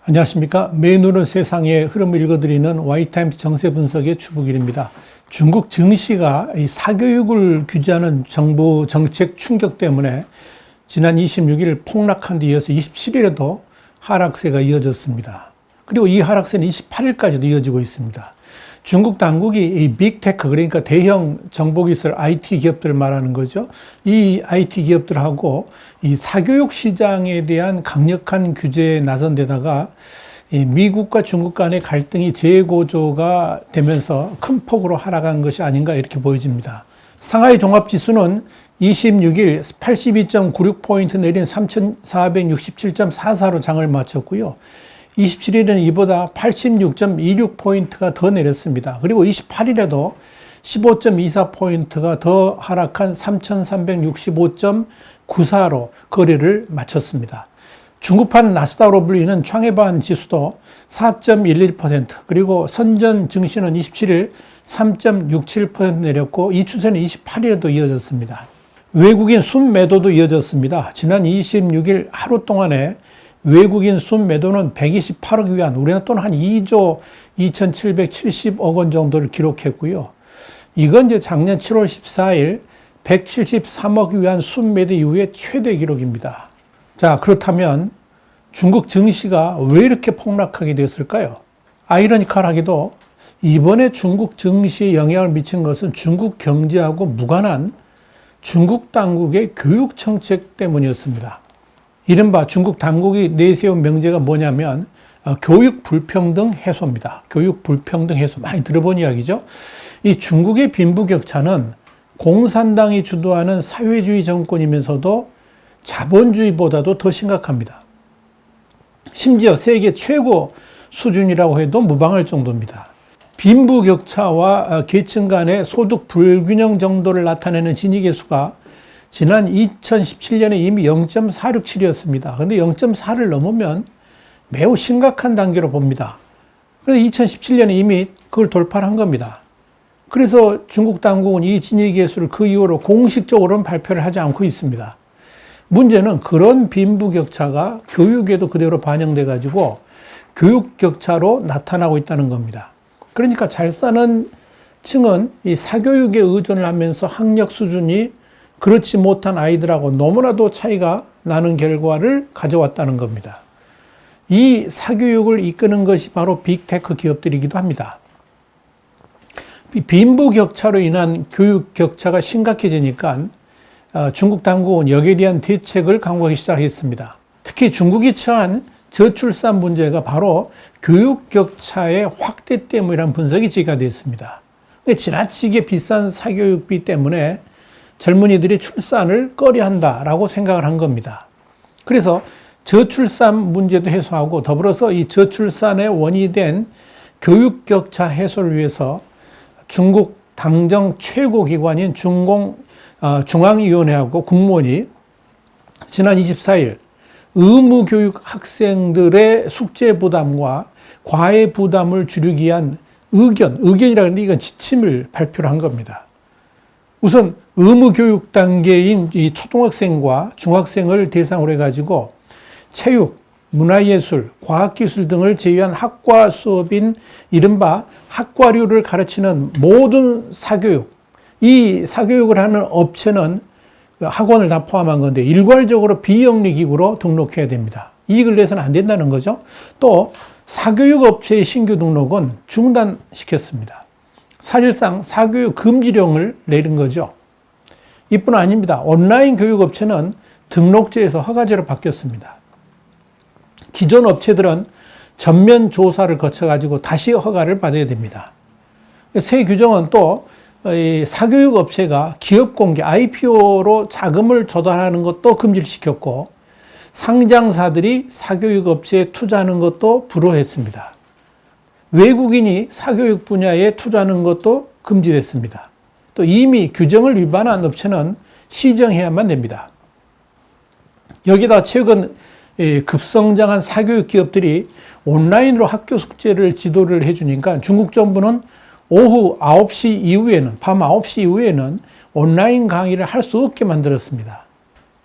안녕하십니까. 매일 오는 세상의 흐름을 읽어드리는 와이타임스 정세 분석의 추부길입니다. 중국 증시가 이 사교육을 규제하는 정부 정책 충격 때문에 지난 26일 폭락한 뒤 이어서 27일에도 하락세가 이어졌습니다. 그리고 이 하락세는 28일까지도 이어지고 있습니다. 중국 당국이 이 빅테크, 그러니까 대형 정보기술 IT 기업들을 말하는 거죠. 이 IT 기업들하고 이 사교육 시장에 대한 강력한 규제에 나선 데다가 이 미국과 중국 간의 갈등이 재고조가 되면서 큰 폭으로 하락한 것이 아닌가 이렇게 보여집니다. 상하이 종합지수는 26일 82.96포인트 내린 3,467.44로 장을 마쳤고요. 27일은 이보다 86.26포인트가 더 내렸습니다. 그리고 28일에도 15.24포인트가 더 하락한 3,365.94로 거래를 마쳤습니다. 중국판 나스닥으로 불리는 창해반 지수도 4.11%, 그리고 선전 증시는 27일 3.67% 내렸고 이 추세는 28일에도 이어졌습니다. 외국인 순매도도 이어졌습니다. 지난 26일 하루 동안에 외국인 순매도는 128억 위안, 우리나라 돈은 한 2조 2,770억 원 정도를 기록했고요. 이건 이제 작년 7월 14일 173억 위안 순매도 이후에 최대 기록입니다. 자, 그렇다면 중국 증시가 왜 이렇게 폭락하게 되었을까요? 아이러니컬하게도 이번에 중국 증시에 영향을 미친 것은 중국 경제하고 무관한 중국 당국의 교육 정책 때문이었습니다. 이른바 중국 당국이 내세운 명제가 뭐냐면 교육 불평등 해소입니다. 교육 불평등 해소, 많이 들어본 이야기죠. 이 중국의 빈부격차는 공산당이 주도하는 사회주의 정권이면서도 자본주의보다도 더 심각합니다. 심지어 세계 최고 수준이라고 해도 무방할 정도입니다. 빈부격차와 계층 간의 소득 불균형 정도를 나타내는 진위계수가 지난 2017년에 이미 0.467이었습니다. 그런데 0.4를 넘으면 매우 심각한 단계로 봅니다. 그래서 2017년에 이미 그걸 돌파한 겁니다. 그래서 중국 당국은 이 진위계수를 그 이후로 공식적으로는 발표를 하지 않고 있습니다. 문제는 그런 빈부격차가 교육에도 그대로 반영돼 가지고 교육격차로 나타나고 있다는 겁니다. 그러니까 잘 사는 층은 이 사교육에 의존을 하면서 학력 수준이 그렇지 못한 아이들하고 너무나도 차이가 나는 결과를 가져왔다는 겁니다. 이 사교육을 이끄는 것이 바로 빅테크 기업들이기도 합니다. 빈부격차로 인한 교육 격차가 심각해지니까 중국 당국은 여기에 대한 대책을 강구하기 시작했습니다. 특히 중국이 처한 저출산 문제가 바로 교육 격차의 확대 때문이라는 분석이 제기가 됐습니다. 지나치게 비싼 사교육비 때문에 젊은이들이 출산을 꺼려한다라고 생각을 한 겁니다. 그래서 저출산 문제도 해소하고 더불어서 이 저출산의 원인이 된 교육 격차 해소를 위해서 중국 당정 최고기관인 중앙위원회하고 국무원이 지난 24일 의무교육 학생들의 숙제 부담과 과외 부담을 줄이기 위한 의견이라 하는데 이건 지침을 발표를 한 겁니다. 우선 의무교육 단계인 이 초등학생과 중학생을 대상으로 해가지고 체육, 문화예술, 과학기술 등을 제외한 학과 수업인 이른바 학과류를 가르치는 모든 사교육, 이 사교육을 하는 업체는 학원을 다 포함한 건데 일괄적으로 비영리 기구로 등록해야 됩니다. 이익을 내서는 안 된다는 거죠. 또 사교육 업체의 신규 등록은 중단시켰습니다. 사실상 사교육 금지령을 내린 거죠. 이뿐 아닙니다. 온라인 교육 업체는 등록제에서 허가제로 바뀌었습니다. 기존 업체들은 전면 조사를 거쳐가지고 다시 허가를 받아야 됩니다. 새 규정은 또 사교육 업체가 기업 공개, IPO로 자금을 조달하는 것도 금지를 시켰고 상장사들이 사교육 업체에 투자하는 것도 불허했습니다. 외국인이 사교육 분야에 투자하는 것도 금지됐습니다. 또 이미 규정을 위반한 업체는 시정해야만 됩니다. 여기다 최근 급성장한 사교육 기업들이 온라인으로 학교 숙제를 지도를 해주니까 중국 정부는 오후 9시 이후에는, 밤 9시 이후에는 온라인 강의를 할 수 없게 만들었습니다.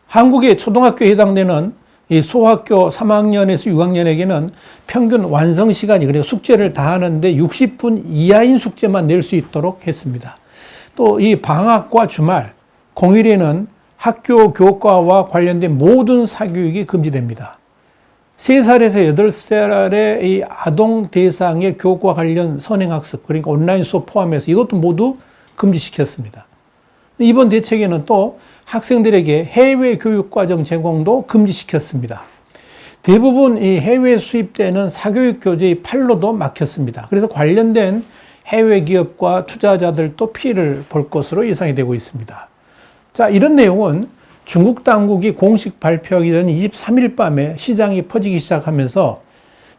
한국의 초등학교에 해당되는 이 소학교 3학년에서 6학년에게는 평균 완성 시간이, 그리고 숙제를 다 하는데 60분 이하인 숙제만 낼 수 있도록 했습니다. 또 이 방학과 주말, 공휴일에는 학교 교과와 관련된 모든 사교육이 금지됩니다. 3살에서 8살의 이 아동 대상의 교과 관련 선행학습, 그러니까 온라인 수업 포함해서 이것도 모두 금지시켰습니다. 이번 대책에는 또 학생들에게 해외 교육과정 제공도 금지시켰습니다. 대부분 이 해외 수입되는 사교육 교재의 판로도 막혔습니다. 그래서 관련된 해외 기업과 투자자들도 피해를 볼 것으로 예상이 되고 있습니다. 자, 이런 내용은 중국 당국이 공식 발표하기 전 23일 밤에 시장이 퍼지기 시작하면서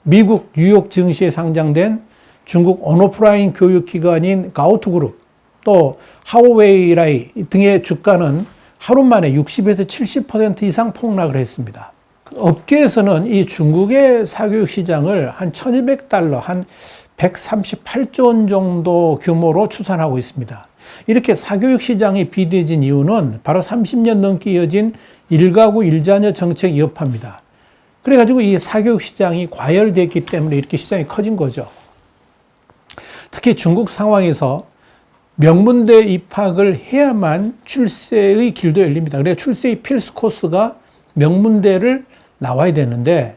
미국 뉴욕 증시에 상장된 중국 온오프라인 교육기관인 가오투그룹, 또 하오웨이라이 등의 주가는 하루 만에 60에서 70% 이상 폭락을 했습니다. 업계에서는 이 중국의 사교육 시장을 한 1200달러, 한 138조 원 정도 규모로 추산하고 있습니다. 이렇게 사교육 시장이 비대해진 이유는 바로 30년 넘게 이어진 일가구 일자녀 정책 여파입니다. 그래가지고 이 사교육 시장이 과열됐기 때문에 이렇게 시장이 커진 거죠. 특히 중국 상황에서 명문대 입학을 해야만 출세의 길도 열립니다. 그래서 출세의 필수 코스가 명문대를 나와야 되는데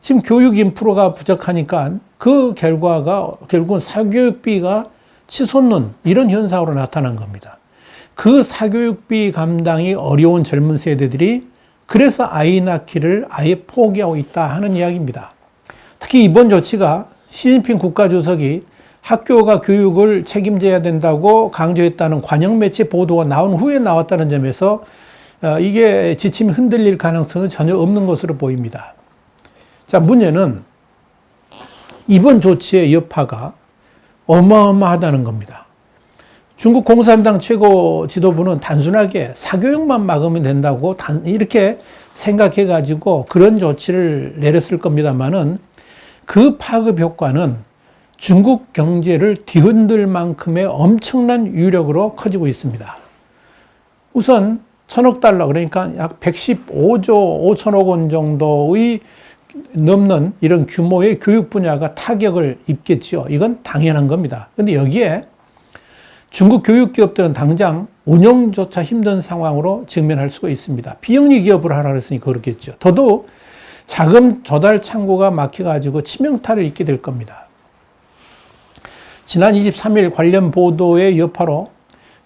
지금 교육 인프라가 부족하니까 그 결과가 결국은 사교육비가 치솟는 이런 현상으로 나타난 겁니다. 그 사교육비 감당이 어려운 젊은 세대들이 그래서 아이 낳기를 아예 포기하고 있다 하는 이야기입니다. 특히 이번 조치가 시진핑 국가주석이 학교가 교육을 책임져야 된다고 강조했다는 관영 매체 보도가 나온 후에 나왔다는 점에서 이게 지침이 흔들릴 가능성은 전혀 없는 것으로 보입니다. 자, 문제는 이번 조치의 여파가 어마어마하다는 겁니다. 중국 공산당 최고 지도부는 단순하게 사교육만 막으면 된다고 이렇게 생각해가지고 그런 조치를 내렸을 겁니다만은 그 파급 효과는 중국 경제를 뒤흔들 만큼의 엄청난 위력으로 커지고 있습니다. 우선 1000억 달러, 그러니까 약 115조 5천억 원 정도의 넘는 이런 규모의 교육 분야가 타격을 입겠죠. 이건 당연한 겁니다. 그런데 여기에 중국 교육 기업들은 당장 운영조차 힘든 상황으로 직면할 수가 있습니다. 비영리 기업을 하라 그랬으니까 그렇겠죠. 더더욱 자금 조달 창구가 막혀가지고 치명타를 입게 될 겁니다. 지난 23일 관련 보도의 여파로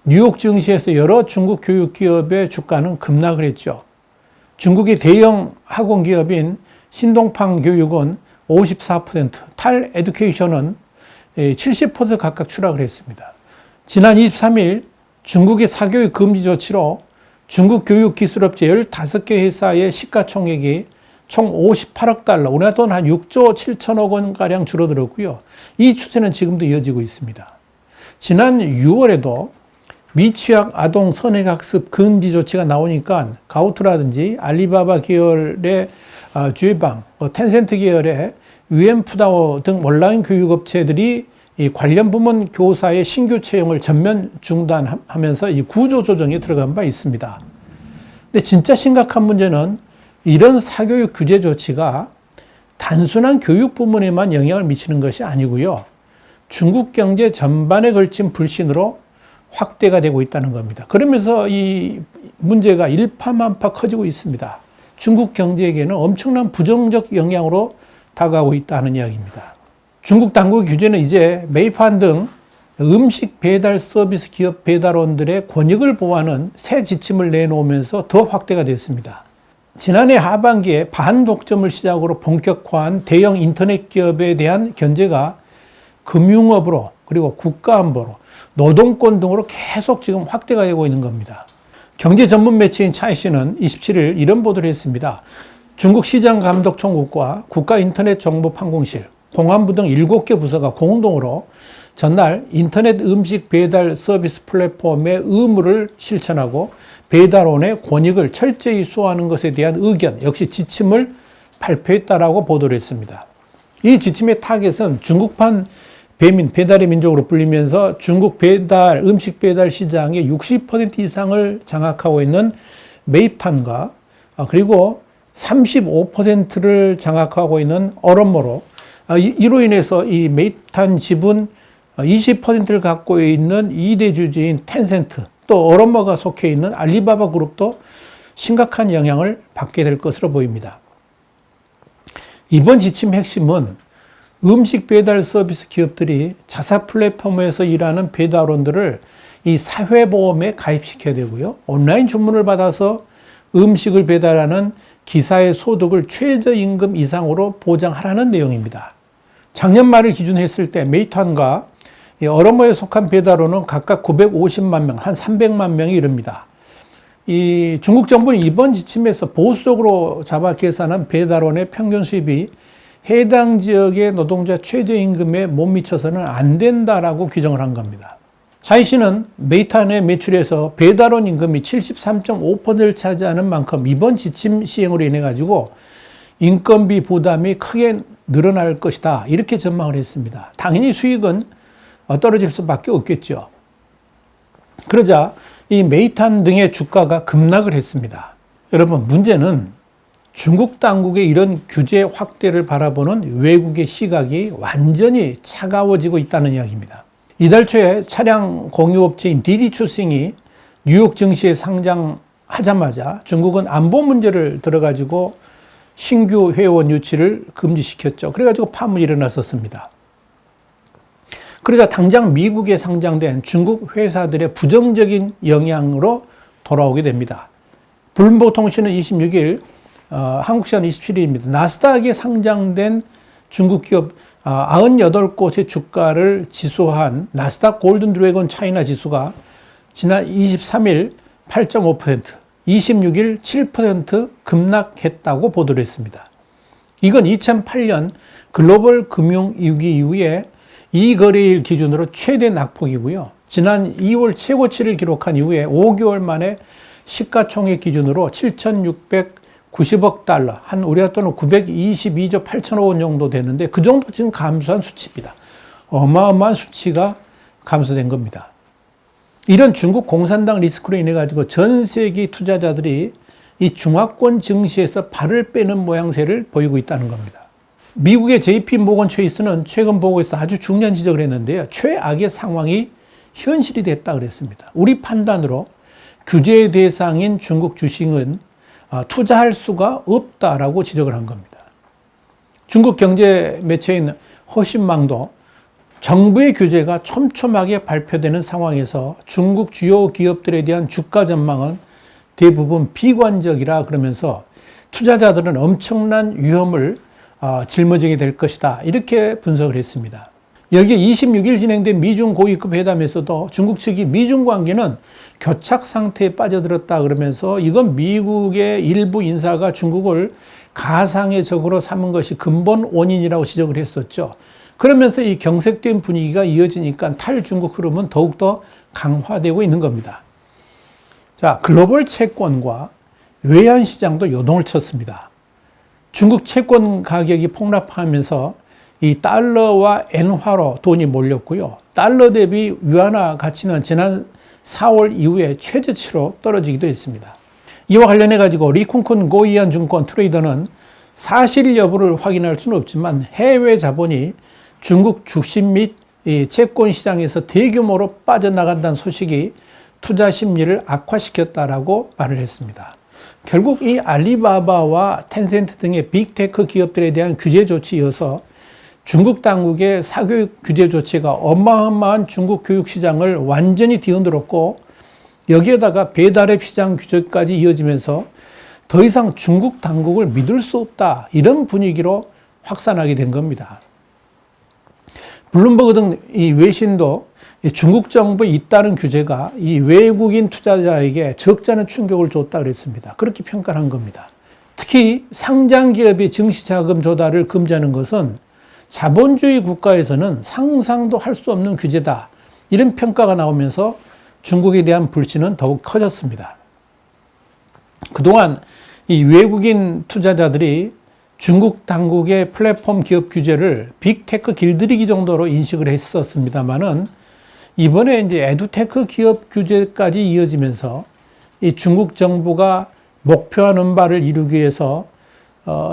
뉴욕 증시에서 여러 중국 교육 기업의 주가는 급락을 했죠. 중국의 대형 학원 기업인 신동팡 교육은 54%, 탈 에듀케이션은 70% 각각 추락을 했습니다. 지난 23일 중국의 사교육 금지 조치로 중국 교육 기술업체 15개 회사의 시가총액이 총 58억 달러, 우리나라 돈 한 6조 7천억 원가량 줄어들었고요. 이 추세는 지금도 이어지고 있습니다. 지난 6월에도 미취학 아동 선행학습 금지 조치가 나오니까 가오투라든지 알리바바 계열의 주에방, 텐센트 계열의 유엔푸다오 등 온라인 교육업체들이 이 관련 부문 교사의 신규 채용을 전면 중단하면서 이 구조조정에 들어간 바 있습니다. 근데 진짜 심각한 문제는 이런 사교육 규제 조치가 단순한 교육 부문에만 영향을 미치는 것이 아니고요. 중국 경제 전반에 걸친 불신으로 확대가 되고 있다는 겁니다. 그러면서 이 문제가 일파만파 커지고 있습니다. 중국 경제에게는 엄청난 부정적 영향으로 다가오고 있다는 이야기입니다. 중국 당국 규제는 이제 메이판 등 음식 배달 서비스 기업 배달원들의 권익을 보호하는 새 지침을 내놓으면서 더 확대가 됐습니다. 지난해 하반기에 반독점을 시작으로 본격화한 대형 인터넷 기업에 대한 견제가 금융업으로 그리고 국가안보로 노동권 등으로 계속 지금 확대가 되고 있는 겁니다. 경제 전문 매체인 차이시는 27일 이런 보도를 했습니다. 중국 시장감독총국과 국가인터넷정보판공실, 공안부 등 7개 부서가 공동으로 전날 인터넷 음식 배달 서비스 플랫폼의 의무를 실천하고 배달원의 권익을 철저히 수호하는 것에 대한 의견, 역시 지침을 발표했다라고 보도를 했습니다. 이 지침의 타겟은 중국판 배달의 민족으로 불리면서 중국 음식 배달 시장의 60% 이상을 장악하고 있는 메이판과 그리고 35%를 장악하고 있는 어럼모로 이로 인해서 이 메이탄 지분 20%를 갖고 있는 2대 주주인 텐센트, 또 어럼모가 속해 있는 알리바바 그룹도 심각한 영향을 받게 될 것으로 보입니다. 이번 지침 핵심은 음식 배달 서비스 기업들이 자사 플랫폼에서 일하는 배달원들을 이 사회보험에 가입시켜야 되고요. 온라인 주문을 받아서 음식을 배달하는 기사의 소득을 최저임금 이상으로 보장하라는 내용입니다. 작년 말을 기준으로 했을 때 메이탄과 어럼모에 속한 배달원은 각각 950만 명, 한 300만 명이 이릅니다. 이 중국 정부는 이번 지침에서 보수적으로 잡아 계산한 배달원의 평균 수입이 해당 지역의 노동자 최저임금에 못 미쳐서는 안 된다라고 규정을 한 겁니다. 차이 씨는 메이탄의 매출에서 배달원 임금이 73.5%를 차지하는 만큼 이번 지침 시행으로 인해 가지고 인건비 부담이 크게 늘어날 것이다, 이렇게 전망을 했습니다. 당연히 수익은 떨어질 수밖에 없겠죠. 그러자 이 메이탄 등의 주가가 급락을 했습니다. 여러분, 문제는 중국 당국의 이런 규제 확대를 바라보는 외국의 시각이 완전히 차가워지고 있다는 이야기입니다. 이달 초에 차량 공유업체인 디디추싱이 뉴욕 증시에 상장하자마자 중국은 안보 문제를 들어가지고 신규 회원 유치를 금지시켰죠. 그래가지고 파문이 일어났었습니다. 그러자 당장 미국에 상장된 중국 회사들의 부정적인 영향으로 돌아오게 됩니다. 블룸버그 통신은 26일, 한국 시간 27일입니다. 나스닥에 상장된 중국 기업 98곳의 주가를 지수한 나스닥 골든 드래곤 차이나 지수가 지난 23일 8.5%, 26일 7% 급락했다고 보도를 했습니다. 이건 2008년 글로벌 금융위기 이후에 이 거래일 기준으로 최대 낙폭이고요. 지난 2월 최고치를 기록한 이후에 5개월 만에 시가총액 기준으로 7,690억 달러, 한 우리가 돈은 922조 8천억 원 정도 되는데 그 정도 지금 감소한 수치입니다. 어마어마한 수치가 감소된 겁니다. 이런 중국 공산당 리스크로 인해 가지고 전 세계 투자자들이 이 중화권 증시에서 발을 빼는 모양새를 보이고 있다는 겁니다. 미국의 JP 모건 체이스는 최근 보고에서 아주 중요한 지적을 했는데요. 최악의 상황이 현실이 됐다 그랬습니다. 우리 판단으로 규제 대상인 중국 주식은 투자할 수가 없다라고 지적을 한 겁니다. 중국 경제 매체인 허신망도 정부의 규제가 촘촘하게 발표되는 상황에서 중국 주요 기업들에 대한 주가 전망은 대부분 비관적이라 그러면서 투자자들은 엄청난 위험을 짊어지게 될 것이다, 이렇게 분석을 했습니다. 여기에 26일 진행된 미중 고위급 회담에서도 중국 측이 미중 관계는 교착 상태에 빠져들었다 그러면서 이건 미국의 일부 인사가 중국을 가상의 적으로 삼은 것이 근본 원인이라고 지적을 했었죠. 그러면서 이 경색된 분위기가 이어지니까 탈중국 흐름은 더욱더 강화되고 있는 겁니다. 자, 글로벌 채권과 외환 시장도 요동을 쳤습니다. 중국 채권 가격이 폭락하면서 이 달러와 엔화로 돈이 몰렸고요. 달러 대비 위안화 가치는 지난 4월 이후에 최저치로 떨어지기도 했습니다. 이와 관련해 가지고 리쿤쿤 고이안 증권 트레이더는 사실 여부를 확인할 수는 없지만 해외 자본이 중국 주식 및 채권 시장에서 대규모로 빠져나간다는 소식이 투자 심리를 악화시켰다라고 말을 했습니다. 결국 이 알리바바와 텐센트 등의 빅테크 기업들에 대한 규제 조치에 이어서 중국 당국의 사교육 규제 조치가 어마어마한 중국 교육 시장을 완전히 뒤흔들었고, 여기에다가 배달앱 시장 규제까지 이어지면서 더 이상 중국 당국을 믿을 수 없다, 이런 분위기로 확산하게 된 겁니다. 블룸버그 등 이 외신도 중국 정부의 잇따른 규제가 이 외국인 투자자에게 적잖은 충격을 줬다 그랬습니다. 그렇게 평가를 한 겁니다. 특히 상장 기업의 증시 자금 조달을 금지하는 것은 자본주의 국가에서는 상상도 할 수 없는 규제다, 이런 평가가 나오면서 중국에 대한 불신은 더욱 커졌습니다. 그동안 이 외국인 투자자들이 중국 당국의 플랫폼 기업 규제를 빅테크 길들이기 정도로 인식을 했었습니다만은 이번에 이제 에듀테크 기업 규제까지 이어지면서 이 중국 정부가 목표하는 바를 이루기 위해서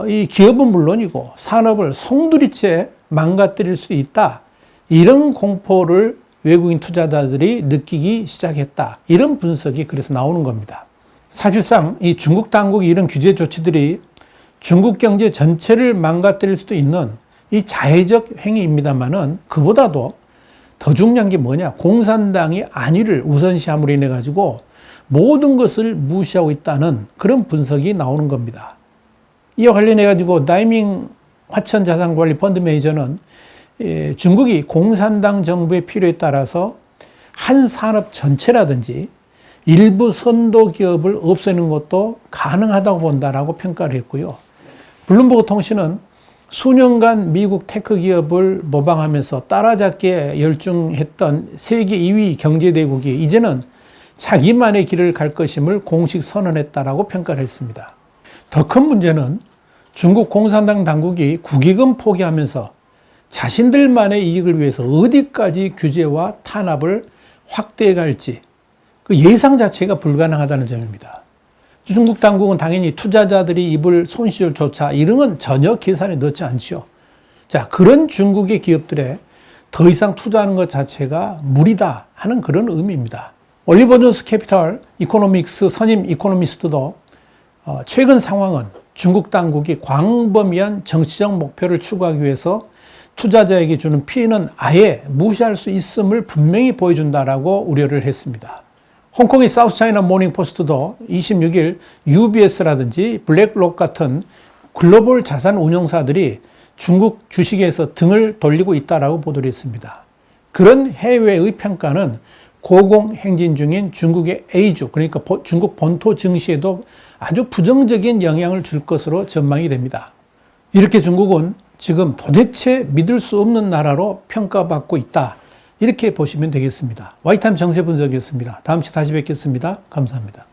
이 기업은 물론이고 산업을 송두리째 망가뜨릴 수 있다. 이런 공포를 외국인 투자자들이 느끼기 시작했다. 이런 분석이 그래서 나오는 겁니다. 사실상 이 중국 당국의 이런 규제 조치들이 중국 경제 전체를 망가뜨릴 수도 있는 이 자해적 행위입니다만은 그보다도 더 중요한 게 뭐냐? 공산당이 안위를 우선시함으로 인해 가지고 모든 것을 무시하고 있다는 그런 분석이 나오는 겁니다. 이와 관련해 가지고 나이밍 화천자산관리 펀드 매니저는 중국이 공산당 정부의 필요에 따라서 한 산업 전체라든지 일부 선도 기업을 없애는 것도 가능하다고 본다라고 평가를 했고요. 블룸버그 통신은 수년간 미국 테크 기업을 모방하면서 따라잡기에 열중했던 세계 2위 경제대국이 이제는 자기만의 길을 갈 것임을 공식 선언했다라고 평가를 했습니다. 더 큰 문제는 중국 공산당 당국이 국익은 포기하면서 자신들만의 이익을 위해서 어디까지 규제와 탄압을 확대해 갈지 그 예상 자체가 불가능하다는 점입니다. 중국 당국은 당연히 투자자들이 입을 손실조차 이런 건 전혀 계산에 넣지 않죠. 자, 그런 중국의 기업들에 더 이상 투자하는 것 자체가 무리다 하는 그런 의미입니다. 올리버 존스 캐피털 이코노믹스 선임 이코노미스트도 최근 상황은 중국 당국이 광범위한 정치적 목표를 추구하기 위해서 투자자에게 주는 피해는 아예 무시할 수 있음을 분명히 보여준다라고 우려를 했습니다. 홍콩의 사우스차이나 모닝포스트도 26일 UBS라든지 블랙록 같은 글로벌 자산 운용사들이 중국 주식에서 등을 돌리고 있다라고 보도를 했습니다. 그런 해외의 평가는 고공행진 중인 중국의 A주, 그러니까 중국 본토 증시에도 아주 부정적인 영향을 줄 것으로 전망이 됩니다. 이렇게 중국은 지금 도대체 믿을 수 없는 나라로 평가받고 있다. 이렇게 보시면 되겠습니다. 와이타임 정세 분석이었습니다. 다음 시간에 다시 뵙겠습니다. 감사합니다.